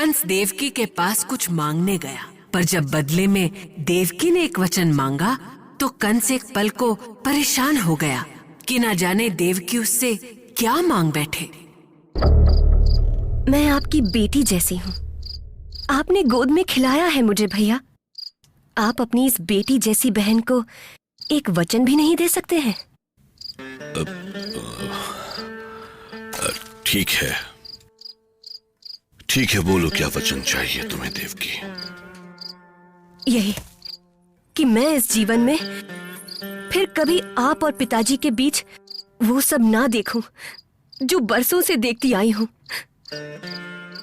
कंस देवकी के पास कुछ मांगने गया, पर जब बदले में देवकी ने एक वचन मांगा तो कंस एक पल को परेशान हो गया कि न जाने देवकी उससे क्या मांग बैठे। मैं आपकी बेटी जैसी हूँ। आपने गोद में खिलाया है मुझे भैया। आप अपनी इस बेटी जैसी बहन को एक वचन भी नहीं दे सकते हैं? ठीक है, ठीक है, बोलो क्या वचन चाहिए तुम्हें देवकी? यही कि मैं इस जीवन में फिर कभी आप और पिताजी के बीच वो सब ना देखूं जो बरसों से देखती आई हूं।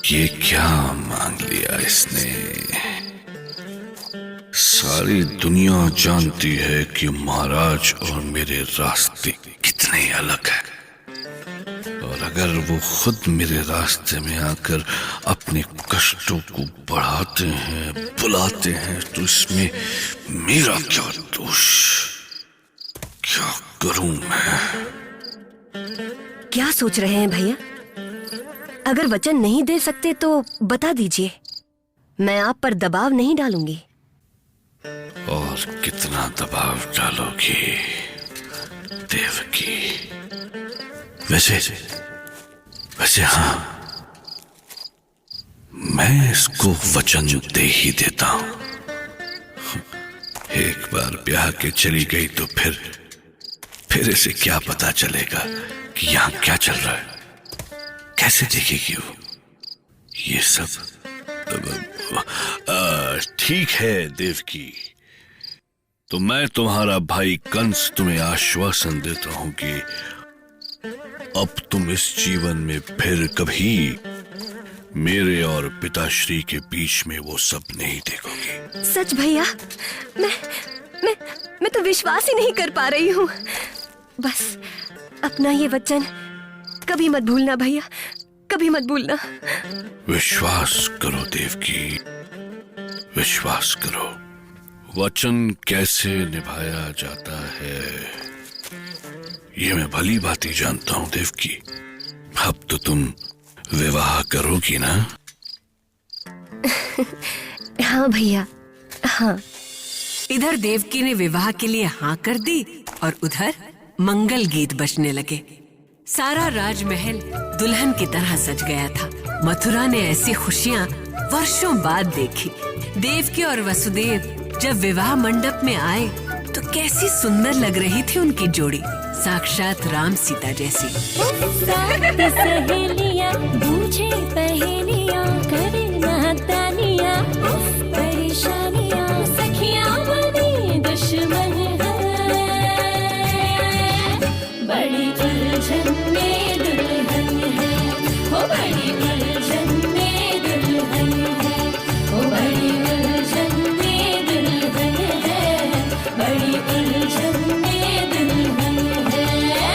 ये क्या मांग लिया इसने? सारी दुनिया जानती है कि महाराज और मेरे रास्ते कितने अलग हैं, और अगर वो खुद मेरे रास्ते में आकर अपने कष्टों को बढ़ाते हैं, बुलाते हैं, तो इसमें मेरा क्या दोष? क्या करूं मैं? क्या सोच रहे हैं भैया? अगर वचन नहीं दे सकते तो बता दीजिए, मैं आप पर दबाव नहीं डालूंगी। और कितना दबाव डालोगी देवकी? वैसे हाँ, मैं इसको वचन दे ही देता हूं। एक बार ब्याह के चली गई तो फिर इसे क्या पता चलेगा कि यहाँ क्या चल रहा है? कैसे देखेगी वो ये सब? ठीक है देवकी, तो मैं तुम्हारा भाई कंस तुम्हें आश्वासन देता हूं कि अब तुम इस जीवन में फिर कभी मेरे और पिताश्री के बीच में वो सब नहीं देखोगे। सच भैया? मैं तो विश्वास ही नहीं कर पा रही हूँ। बस अपना ये वचन कभी मत भूलना भैया, कभी मत भूलना। विश्वास करो देवकी, विश्वास करो। वचन कैसे निभाया जाता है ये मैं भली भांति जानता हूं देवकी। अब तो तुम विवाह करोगी ना? हाँ भैया, हाँ। इधर देवकी ने विवाह के लिए हाँ कर दी और उधर मंगल गीत बजने लगे। सारा राजमहल दुल्हन की तरह सज गया था। मथुरा ने ऐसी खुशियां वर्षों बाद देखी। देवकी और वसुदेव जब विवाह मंडप में आए तो कैसी सुंदर लग रही थी उनकी जोड़ी, साक्षात राम सीता जैसी। सहेलियां बूझे पहेलियां करे नादानियां परेशानियां सखियां बनी दुश्मन है। बड़ी उलझन में दुल्हन है, हो बड़ी उलझन में दुल्हन है, हो बड़ी उलझन में दुल्हन है, बड़ी उलझन में दुल्हन है।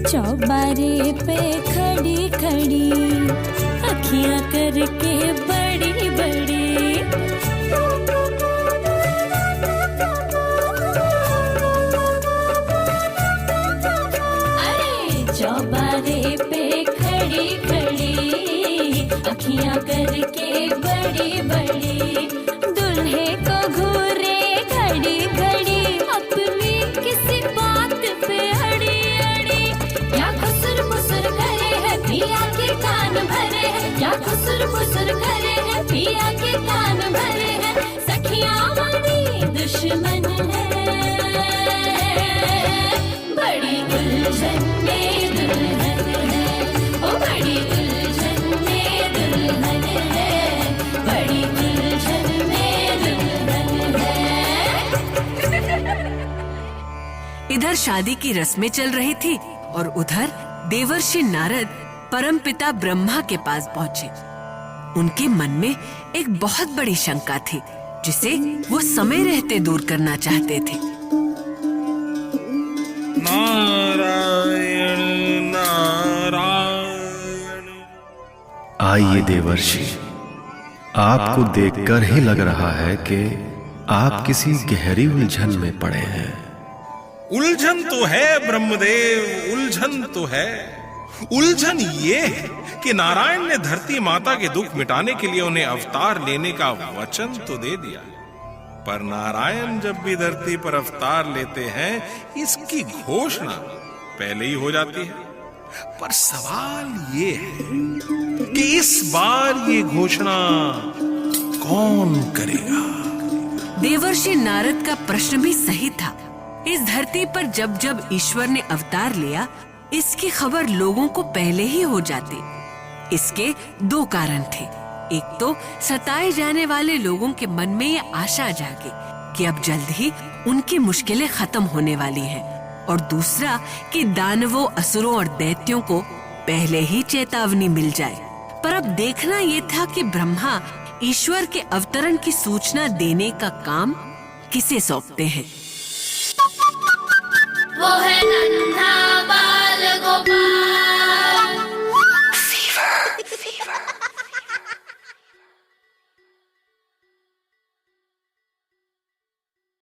चौबारे पे खड़ी खड़ी अखियां करके बड़ी बड़ी, अरे चौबारे पे खड़ी खड़ी अखियां करके बड़ी बड़ी, दुल्हे को घूरे घड़ी घड़ी अपनी किसी बात पे अड़ी अड़ी। क्या खुसर मुसर करे है पिया के कान भरे हैं, क्या खुसर मुसर करे है पिया के कान भरे हैं। सखियां बनी दुश्मन है, बड़ी उलझन में दुल्हन है, ओ बड़ी उलझन में दुल्हन है, बड़ी उलझन में दुल्हन है। इधर शादी की रस्में चल रही थी और उधर देवर्षि नारद परमपिता ब्रह्मा के पास पहुंचे। उनके मन में एक बहुत बड़ी शंका थी जिसे वो समय रहते दूर करना चाहते थे। नारायण नारायण। आइए देवर्षि, आपको देखकर ही लग रहा है कि आप किसी गहरी उलझन में पड़े हैं। उलझन तो है ब्रह्मदेव, उलझन तो है। उलझन ये है कि नारायण ने धरती माता के दुख मिटाने के लिए उन्हें अवतार लेने का वचन तो दे दिया, पर नारायण जब भी धरती पर अवतार लेते हैं इसकी घोषणा पहले ही हो जाती है। पर सवाल ये है कि इस बार ये घोषणा कौन करेगा? देवर्षि नारद का प्रश्न भी सही था। इस धरती पर जब जब ईश्वर ने अवतार लिया, इसकी खबर लोगों को पहले ही हो जाती। इसके दो कारण थे। एक तो सताए जाने वाले लोगों के मन में ये आशा जागे कि अब जल्द ही उनकी मुश्किलें खत्म होने वाली हैं, और दूसरा कि दानवों, असुरों और दैत्यों को पहले ही चेतावनी मिल जाए। पर अब देखना ये था कि ब्रह्मा ईश्वर के अवतरण की सूचना देने का काम किसे सौंपते हैं। वो है